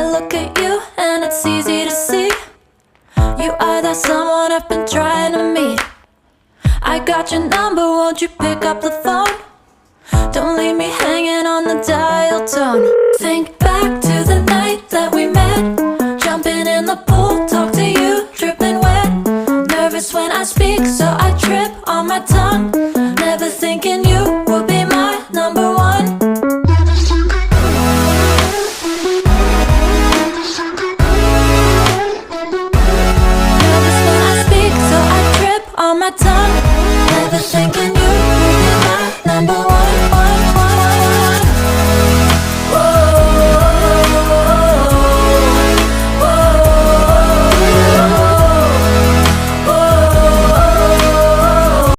I look at you and it's easy to see. You are that someone I've been trying to meet. I got your number, won't you pick up the phone? Don't leave me hanging on the dial tone. Think